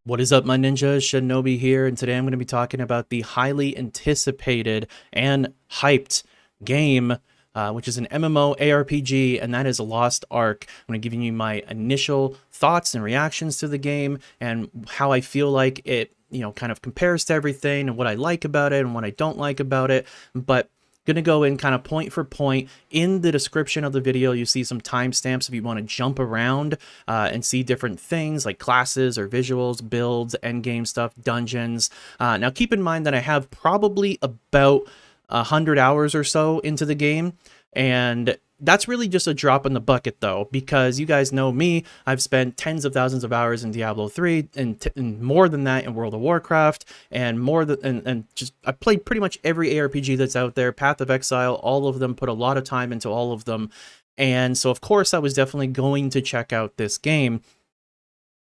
What is up, my ninjas? Shinobi here, and today I'm going to be talking about the highly anticipated and hyped game, which is an MMOARPG, and that is Lost Ark. I'm going to give you my initial thoughts and reactions to the game, and how I feel like it, kind of compares to everything, and what I like about it, and what I don't like about it, but going to go in kind of point for point. In the description of the video, you see some timestamps if you want to jump around and see different things like classes or visuals, builds, endgame stuff, dungeons. Now keep in mind that I have probably about 100 hours or so into the game, and that's really just a drop in the bucket, though, because you guys know me. I've spent tens of thousands of hours in Diablo 3 and more than that in World of Warcraft, and more than and just I played pretty much every ARPG that's out there. Path of Exile, all of them, put a lot of time into all of them, and so of course I was definitely going to check out this game.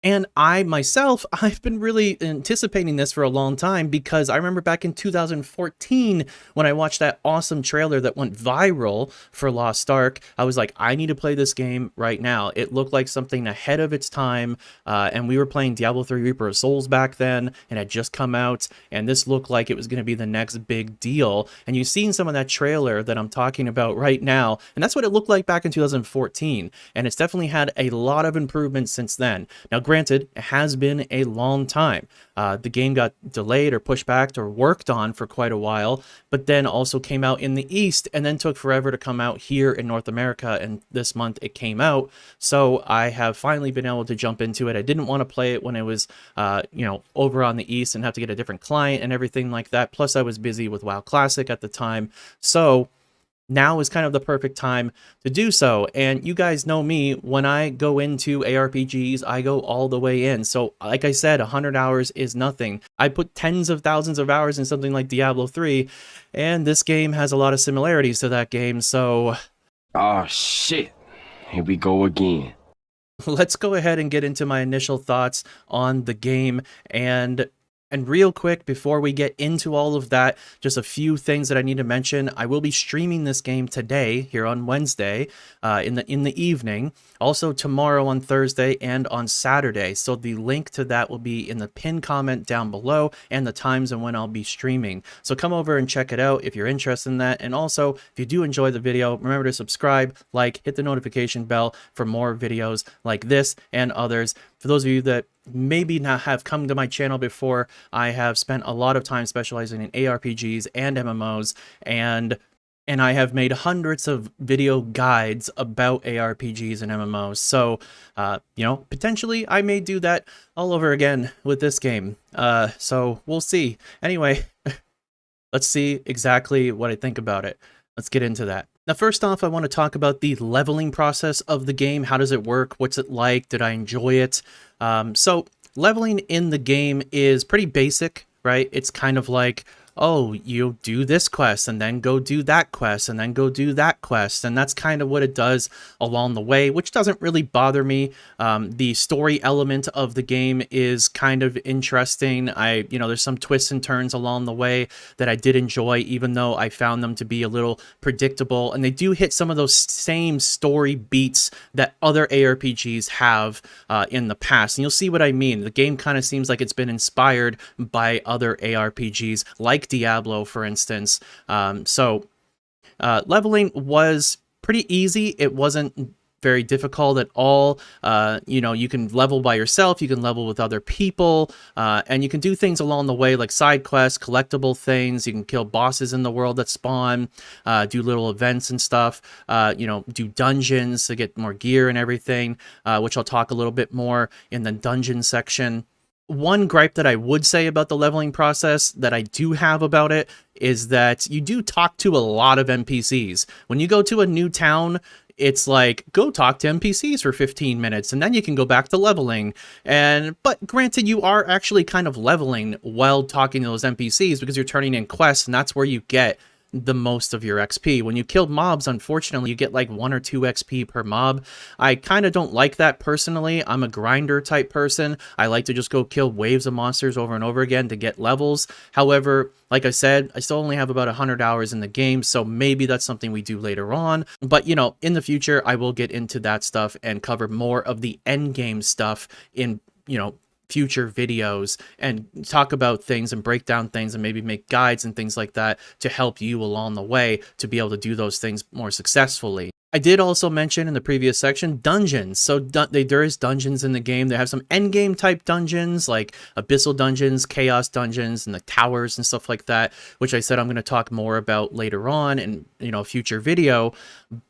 And I myself, I've been really anticipating this for a long time, because I remember back in 2014 when I watched that awesome trailer that went viral for Lost Ark. I was like, I need to play this game right now. It looked like something ahead of its time, and we were playing Diablo 3 Reaper of Souls back then, and it had just come out, and this looked like it was going to be the next big deal. And you've seen some of that trailer that I'm talking about right now, and that's what it looked like back in 2014, and it's definitely had a lot of improvements since then. Now, granted, it has been a long time. The game got delayed or pushed back or worked on for quite a while, but then also came out in the East and then took forever to come out here in North America, and this month it came out. So I have finally been able to jump into it. I didn't want to play it when it was, over on the East and have to get a different client and everything like that. Plus, I was busy with WoW Classic at the time. So now is kind of the perfect time to do so. And you guys know me, when I go into ARPGs, I go all the way in. So like I said, 100 hours is nothing. I put tens of thousands of hours in something like Diablo 3, and this game has a lot of similarities to that game. So Oh shit. Here we go again. let's go ahead and get into my initial thoughts on the game. And real quick, before we get into all of that, just a few things that I need to mention. I will be streaming this game today, here on Wednesday, in the evening. Also tomorrow on Thursday and on Saturday. So the link to that will be in the pinned comment down below, and the times and when I'll be streaming. So come over and check it out if you're interested in that. And also, if you do enjoy the video, remember to subscribe, like, hit the notification bell for more videos like this and others. For those of you that maybe not have come to my channel before, I have spent a lot of time specializing in ARPGs and MMOs, and I have made hundreds of video guides about ARPGs and MMOs. So, potentially I may do that all over again with this game. So we'll see. Anyway, let's see exactly what I think about it. Let's get into that. Now, first off, I want to talk about the leveling process of the game. How does it work? What's it like? Did I enjoy it? So leveling in the game is pretty basic, right? It's kind of like, oh, you do this quest and then go do that quest and then go do that quest. And that's kind of what it does along the way, which doesn't really bother me. The story element of the game is kind of interesting. There's some twists and turns along the way that I did enjoy, even though I found them to be a little predictable. And they do hit some of those same story beats that other ARPGs have in the past. And you'll see what I mean. The game kind of seems like it's been inspired by other ARPGs, like Diablo, for instance. Leveling was pretty easy. It wasn't very difficult at all. You can level by yourself, you can level with other people, and you can do things along the way like side quests, collectible things. You can kill bosses in the world that spawn, do little events and stuff, do dungeons to get more gear and everything, which I'll talk a little bit more in the dungeon section. One gripe that I would say about the leveling process that I do have about it is that you do talk to a lot of NPCs. When you go to a new town, it's like, go talk to NPCs for 15 minutes and then you can go back to leveling. But granted, you are actually kind of leveling while talking to those NPCs, because you're turning in quests, and that's where you get the most of your XP. When you kill mobs, unfortunately, you get like 1 or 2 XP per mob. I kind of don't like that personally. I'm a grinder type person. I like to just go kill waves of monsters over and over again to get levels. However, like I said, I still only have about 100 hours in the game, so maybe that's something we do later on. But, in the future, I will get into that stuff and cover more of the end game stuff in, future videos and talk about things and break down things and maybe make guides and things like that to help you along the way to be able to do those things more successfully. I did also mention in the previous section dungeons. So there is dungeons in the game. They have some endgame type dungeons like abyssal dungeons, chaos dungeons, and the towers and stuff like that, which I said I'm going to talk more about later on in a future video.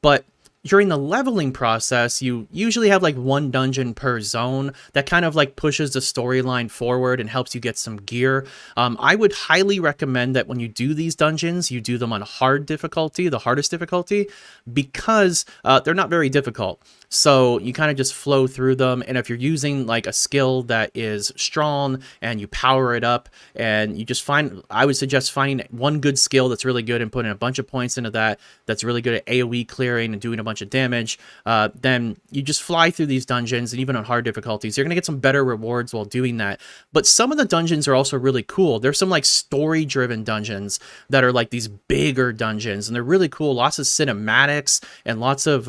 But during the leveling process, you usually have like one dungeon per zone that kind of like pushes the storyline forward and helps you get some gear. I would highly recommend that when you do these dungeons, you do them on hard difficulty, the hardest difficulty, because they're not very difficult. So you kind of just flow through them. And if you're using like a skill that is strong and you power it up and you just I would suggest finding one good skill that's really good and putting a bunch of points into that's really good at AoE clearing and doing a bunch of damage, then you just fly through these dungeons, and even on hard difficulties, you're going to get some better rewards while doing that. But some of the dungeons are also really cool. There's some like story-driven dungeons that are like these bigger dungeons, and they're really cool. Lots of cinematics and lots of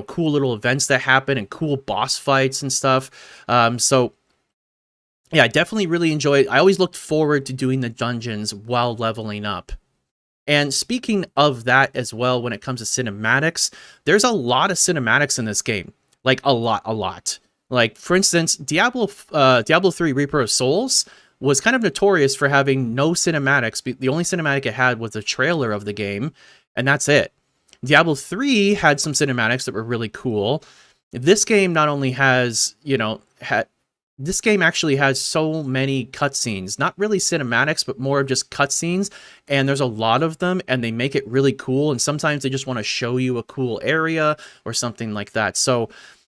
cool little events that happen and cool boss fights and stuff. So yeah, I definitely really enjoy it. I always looked forward to doing the dungeons while leveling up. And speaking of that as well, when it comes to cinematics, there's a lot of cinematics in this game. Like a lot. Like, for instance, Diablo 3 Reaper of Souls was kind of notorious for having no cinematics. The only cinematic it had was the trailer of the game, and that's it. Diablo 3 had some cinematics that were really cool. This game not only has, this game actually has so many cutscenes, not really cinematics, but more of just cutscenes. And there's a lot of them, and they make it really cool. And sometimes they just want to show you a cool area or something like that. So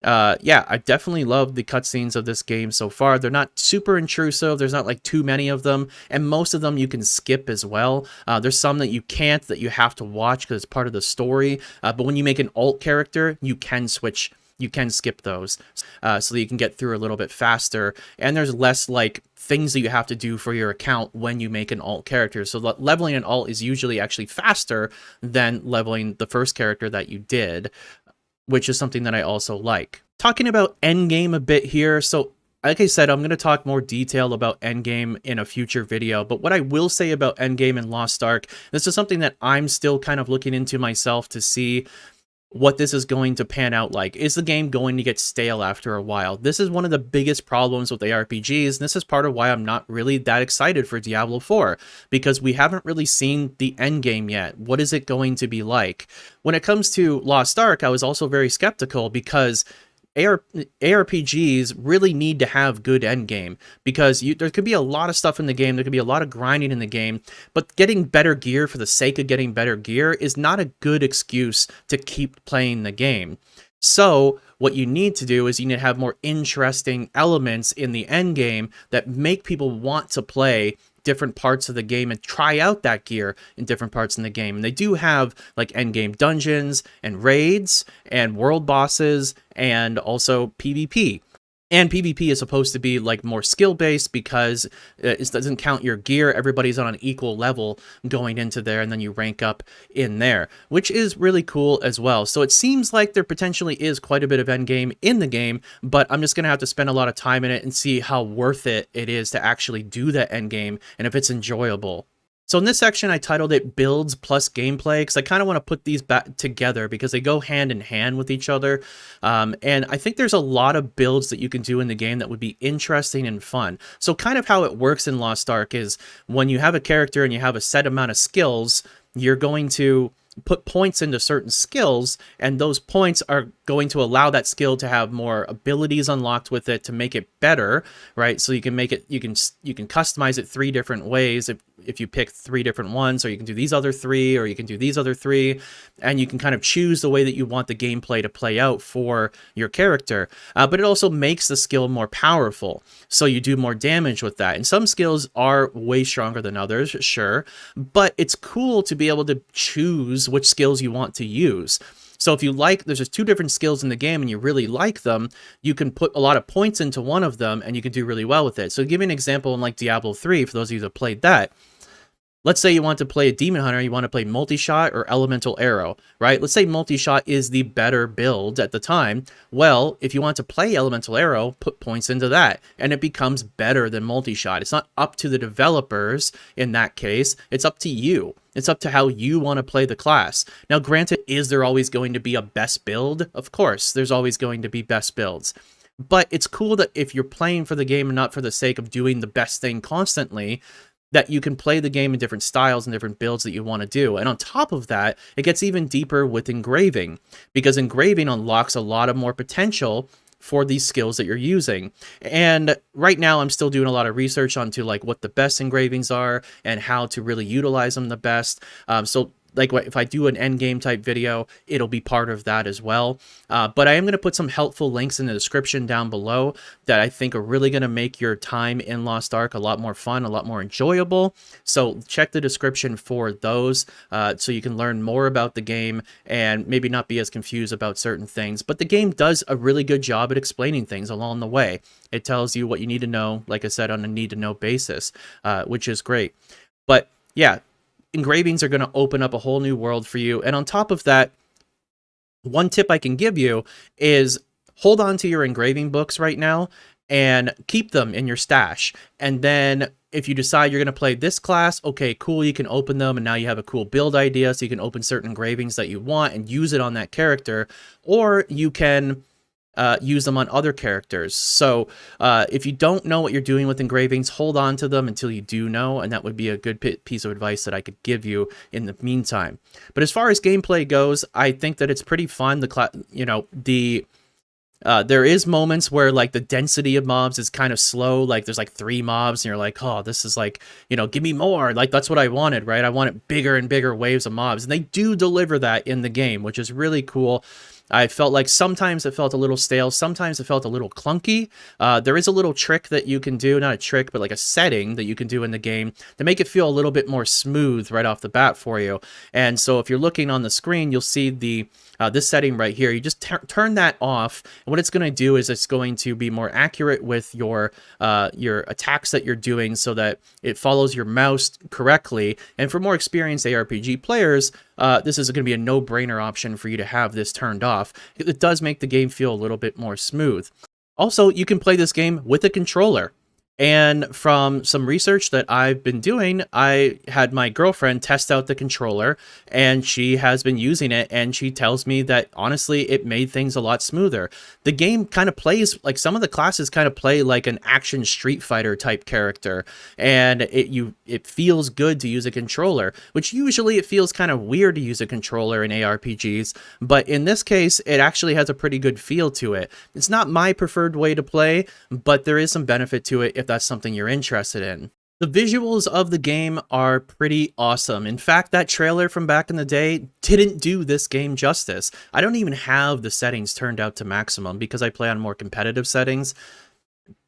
yeah, I definitely love the cutscenes of this game so far. They're not super intrusive. There's not like too many of them, and most of them you can skip as well. There's some that you can't, that you have to watch because it's part of the story. But when you make an alt character, you can switch. You can skip those so that you can get through a little bit faster. And there's less like things that you have to do for your account when you make an alt character. So leveling an alt is usually actually faster than leveling the first character that you did, which is something that I also like. Talking about endgame a bit here. So like I said, I'm going to talk more detail about endgame in a future video, but what I will say about endgame in Lost Ark, this is something that I'm still kind of looking into myself to see what this is going to pan out like. Is the game going to get stale after a while? This is one of the biggest problems with ARPGs, and this is part of why I'm not really that excited for Diablo 4, because we haven't really seen the end game yet. What is it going to be like? When it comes to Lost Ark, I was also very skeptical because ARPGs really need to have good endgame, because there could be a lot of stuff in the game, there could be a lot of grinding in the game, but getting better gear for the sake of getting better gear is not a good excuse to keep playing the game. So what you need to do is you need to have more interesting elements in the end game that make people want to play different parts of the game and try out that gear in different parts in the game. And they do have like end game dungeons and raids and world bosses and also PvP. And PvP is supposed to be like more skill-based because it doesn't count your gear. Everybody's on an equal level going into there, and then you rank up in there, which is really cool as well. So it seems like there potentially is quite a bit of endgame in the game, but I'm just going to have to spend a lot of time in it and see how worth it is to actually do that endgame and if it's enjoyable. So in this section, I titled it Builds plus Gameplay, because I kind of want to put these back together because they go hand in hand with each other. And I think there's a lot of builds that you can do in the game that would be interesting and fun. So kind of how it works in Lost Ark is when you have a character and you have a set amount of skills, you're going to put points into certain skills, and those points are going to allow that skill to have more abilities unlocked with it to make it better, right? So you can make it, you can customize it 3 different ways if you pick 3 different ones, or you can do these other 3, or you can do these other 3, and you can kind of choose the way that you want the gameplay to play out for your character. But it also makes the skill more powerful, so you do more damage with that. And some skills are way stronger than others, sure, but it's cool to be able to choose which skills you want to use. So if you like, there's just 2 different skills in the game and you really like them, you can put a lot of points into one of them and you can do really well with it. So to give you an example in like Diablo 3, for those of you that played that, Let's say you want to play a Demon Hunter, you want to play multi-shot or elemental arrow, right? Let's say multi-shot is the better build at the time. Well, if you want to play elemental arrow, put points into that, and it becomes better than multi-shot. It's not up to the developers in that case, it's up to you. It's up to how you want to play the class. Now, granted, is there always going to be a best build? Of course, there's always going to be best builds. But it's cool that if you're playing for the game and not for the sake of doing the best thing constantly, that you can play the game in different styles and different builds that you want to do. And on top of that, it gets even deeper with engraving, because engraving unlocks a lot of more potential for these skills that you're using. And right now I'm still doing a lot of research onto like what the best engravings are and how to really utilize them the best. So like if I do an end game type video, it'll be part of that as well. But I am going to put some helpful links in the description down below that I think are really going to make your time in Lost Ark a lot more fun, a lot more enjoyable. So check the description for those so you can learn more about the game and maybe not be as confused about certain things. But the game does a really good job at explaining things along the way. It tells you what you need to know, like I said, on a need-to-know basis, which is great. But yeah, engravings are going to open up a whole new world for you. And on top of that, one tip I can give you is hold on to your engraving books right now and keep them in your stash. And then if you decide you're going to play this class, okay, cool, you can open them and now you have a cool build idea, so you can open certain engravings that you want and use it on that character, or you can use them on other characters. So if you don't know what you're doing with engravings, hold on to them until you do know, and that would be a good piece of advice that I could give you in the meantime. But as far as gameplay goes, I think that it's pretty fun. There is moments where like the density of mobs is kind of slow. Like there's like 3 mobs and you're like, oh, this is like, give me more. Like that's what I wanted, right? I wanted bigger and bigger waves of mobs, and they do deliver that in the game, which is really cool. I felt like sometimes it felt a little stale. Sometimes it felt a little clunky. There is a little trick that you can do, not a trick, but like a setting that you can do in the game to make it feel a little bit more smooth right off the bat for you. And so if you're looking on the screen, you'll see the this setting right here. You just turn that off, and what it's going to do is it's going to be more accurate with your attacks that you're doing, so that it follows your mouse correctly. And for more experienced ARPG players, this is going to be a no-brainer option for you to have this turned off. It does make the game feel a little bit more smooth. Also, you can play this game with a controller. And from some research that I've been doing, I had my girlfriend test out the controller, and she has been using it, and she tells me that honestly it made things a lot smoother. The game kind of plays like, some of the classes kind of play like an action Street Fighter type character, and it feels good to use a controller, which usually it feels kind of weird to use a controller in ARPGs, but in this case it actually has a pretty good feel to it. It's not my preferred way to play, but there is some benefit to it if that's something you're interested in. The visuals of the game are pretty awesome. In fact, that trailer from back in the day didn't do this game justice. I don't even have the settings turned out to maximum because I play on more competitive settings,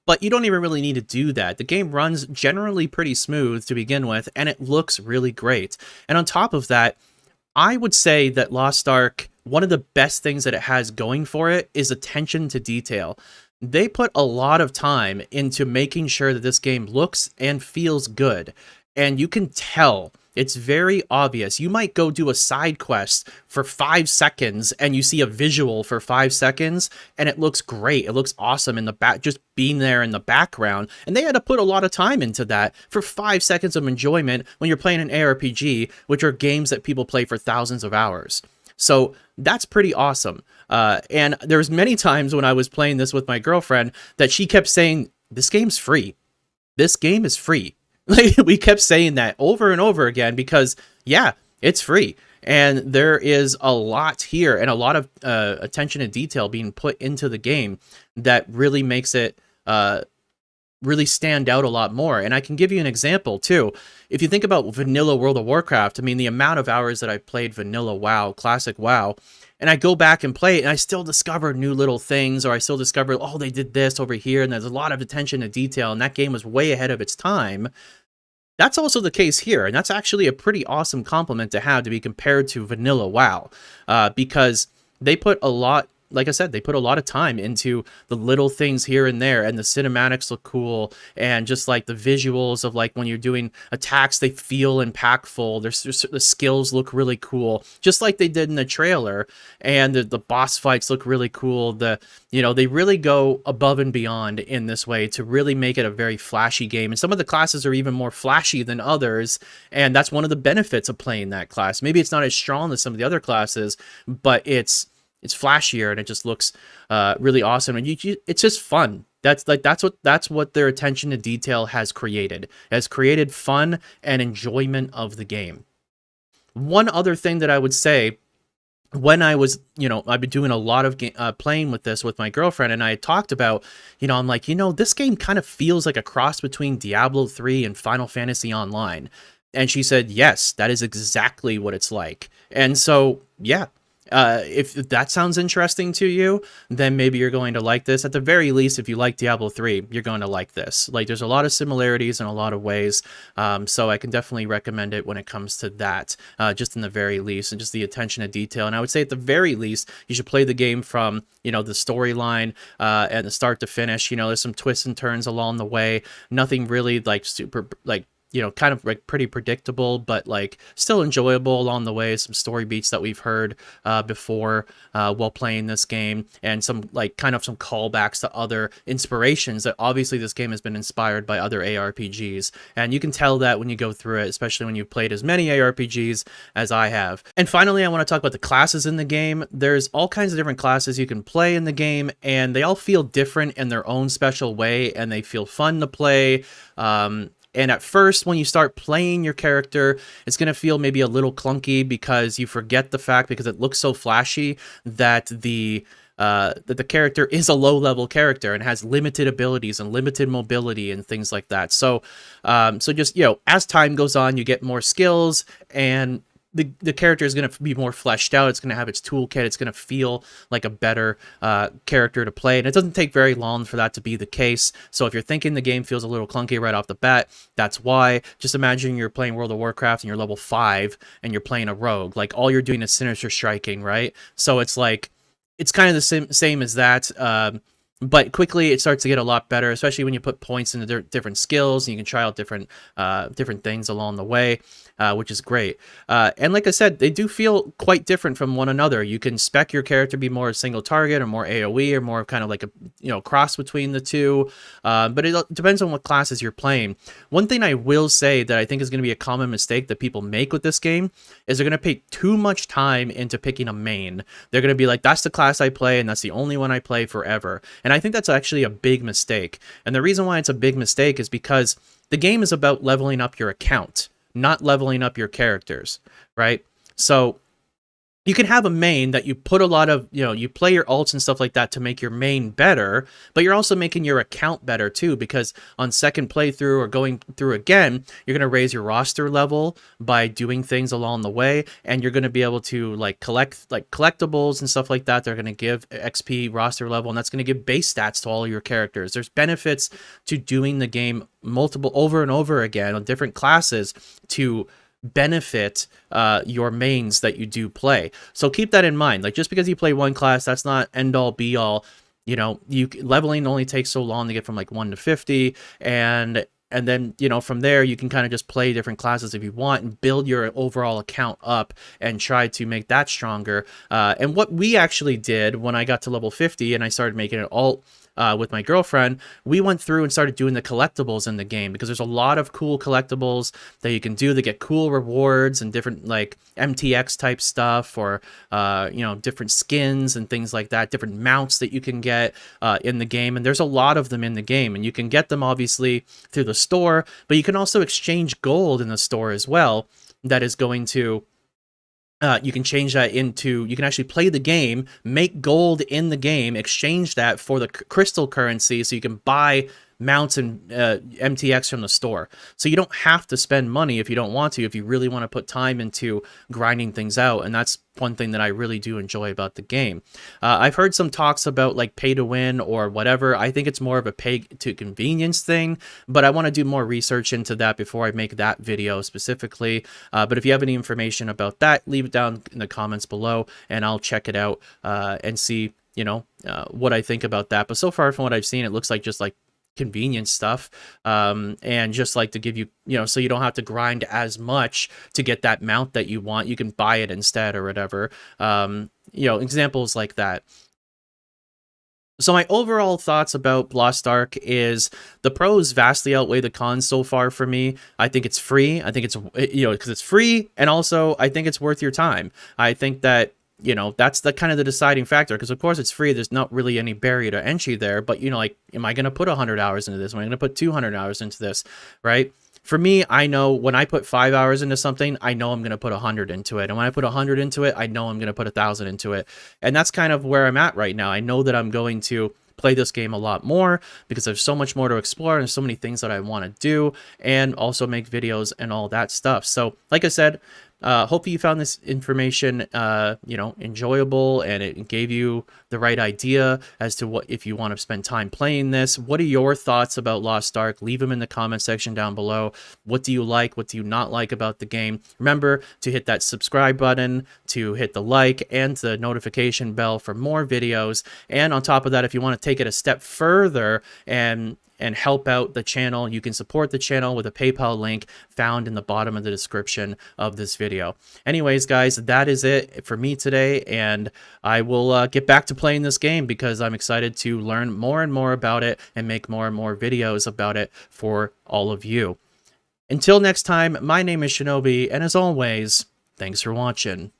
but you don't even really need to do that. The game runs generally pretty smooth to begin with, and it looks really great. And on top of that, I would say that Lost Ark, one of the best things that it has going for it is attention to detail. They put a lot of time into making sure that this game looks and feels good, and you can tell. It's very obvious. You might go do a side quest for 5 seconds and you see a visual for 5 seconds and it looks great. It looks awesome in the back, just being there in the background. And they had to put a lot of time into that for 5 seconds of enjoyment when you're playing an ARPG, which are games that people play for thousands of hours. So that's pretty awesome. And there's many times when I was playing this with my girlfriend that she kept saying, this game's free. This game is free. Like, we kept saying that over and over again because, yeah, it's free. And there is a lot here and a lot of attention to detail being put into the game that really makes it really stand out a lot more. And I can give you an example too. If you think about vanilla World of Warcraft, I mean, the amount of hours that I've played vanilla WoW, classic WoW, and I go back and play it and I still discover new little things, or I still discover, oh, they did this over here, and there's a lot of attention to detail, and that game was way ahead of its time. That's also the case here, and that's actually a pretty awesome compliment to have to be compared to vanilla WoW, because they put a lot like I said, they put a lot of time into the little things here and there, and the cinematics look cool, and just like the visuals of like when you're doing attacks, they feel impactful. The skills look really cool, just like they did in the trailer, and the boss fights look really cool. They really go above and beyond in this way to really make it a very flashy game, and some of the classes are even more flashy than others, and that's one of the benefits of playing that class. Maybe it's not as strong as some of the other classes, but it's flashier, and it just looks really awesome, and it's just fun. That's what their attention to detail has created. It has created fun and enjoyment of the game. One other thing that I would say, when I was, I've been doing a lot of playing with this with my girlfriend, and I had talked about, I'm like, this game kind of feels like a cross between Diablo 3 and Final Fantasy Online. And she said, yes, that is exactly what it's like. And so, yeah, if that sounds interesting to you, then maybe you're going to like this. At the very least, if you like Diablo 3, you're going to like this. Like, there's a lot of similarities in a lot of ways, so I can definitely recommend it when it comes to that, just in the very least, and just the attention to detail. And I would say at the very least, you should play the game from, the storyline and the start to finish. There's some twists and turns along the way. Nothing really, like, super, like, kind of like pretty predictable, but like still enjoyable along the way. Some story beats that we've heard before while playing this game, and some like kind of some callbacks to other inspirations that obviously this game has been inspired by other ARPGs. And you can tell that when you go through it, especially when you've played as many ARPGs as I have. And finally, I want to talk about the classes in the game. There's all kinds of different classes you can play in the game, and they all feel different in their own special way, and they feel fun to play. And at first, when you start playing your character, it's going to feel maybe a little clunky because you forget the fact, because it looks so flashy, that the character is a low-level character and has limited abilities and limited mobility and things like that. So just, as time goes on, you get more skills, and the character is going to be more fleshed out. It's going to have its toolkit. It's going to feel like a better character to play. And it doesn't take very long for that to be the case. So if you're thinking the game feels a little clunky right off the bat, that's why. Just imagine you're playing World of Warcraft and you're level 5 and you're playing a rogue. Like, all you're doing is sinister striking, right? So it's like, it's kind of the same as that. But quickly it starts to get a lot better, especially when you put points into different skills, and you can try out different things along the way, which is great. And like I said, they do feel quite different from one another. You can spec your character to be more a single target, or more AoE, or more kind of like a cross between the two. But it depends on what classes you're playing. One thing I will say that I think is going to be a common mistake that people make with this game is they're going to pay too much time into picking a main. They're going to be like, that's the class I play, and that's the only one I play forever. And I think that's actually a big mistake. And the reason why it's a big mistake is because the game is about leveling up your account, not leveling up your characters, right? So you can have a main that you put a lot of, you play your ults and stuff like that to make your main better, but you're also making your account better too, because on second playthrough or going through again, you're going to raise your roster level by doing things along the way, and you're going to be able to collect collectibles and stuff like that. They're going to give XP roster level, and that's going to give base stats to all of your characters. There's benefits to doing the game over and over again on different classes to benefit your mains that you do play. So keep that in mind. Like, just because you play one class, that's not end all be all. Leveling only takes so long to get from like 1 to 50, and then from there you can kind of just play different classes if you want and build your overall account up and try to make that stronger. And what we actually did when I got to level 50 and I started making it alt with my girlfriend, we went through and started doing the collectibles in the game, because there's a lot of cool collectibles that you can do that get cool rewards and different like MTX type stuff, or different skins and things like that, different mounts that you can get in the game. And there's a lot of them in the game, and you can get them obviously through the store, but you can also exchange gold in the store as well. That is going to you can change that into, you can actually play the game, make gold in the game, exchange that for the crystal currency, so you can buy mounts and MTX from the store. So you don't have to spend money if you don't want to, if you really want to put time into grinding things out. And that's one thing that I really do enjoy about the game. I've heard some talks about like pay to win or whatever. I think it's more of a pay to convenience thing, but I want to do more research into that before I make that video specifically. But if you have any information about that, leave it down in the comments below, and I'll check it out and see what I think about that. But so far from what I've seen, it looks like just like convenience stuff, and just like to give you, so you don't have to grind as much to get that mount that you want. You can buy it instead or whatever. Examples like that. So my overall thoughts about Lost Ark is the pros vastly outweigh the cons so far for me. I think it's free. I think it's, because it's free, and also I think it's worth your time. I think that, that's the kind of the deciding factor, because of course it's free. There's not really any barrier to entry there, but like, am I going to put 100 hours into this? Am I going to put 200 hours into this? Right? For me, I know when I put 5 hours into something, I know I'm going to put 100 into it. And when I put 100 into it, I know I'm going to put 1,000 into it. And that's kind of where I'm at right now. I know that I'm going to play this game a lot more because there's so much more to explore and so many things that I want to do, and also make videos and all that stuff. So like I said, hopefully you found this information, enjoyable, and it gave you the right idea as to what, if you want to spend time playing this. What are your thoughts about Lost Ark? Leave them in the comment section down below. What do you like? What do you not like about the game? Remember to hit that subscribe button, to hit the like, and the notification bell for more videos. And on top of that, if you want to take it a step further and help out the channel, you can support the channel with a PayPal link found in the bottom of the description of this video. Anyways, guys, that is it for me today, and I will get back to playing this game because I'm excited to learn more and more about it and make more and more videos about it for all of you. Until next time, my name is Shinobi, and as always, thanks for watching.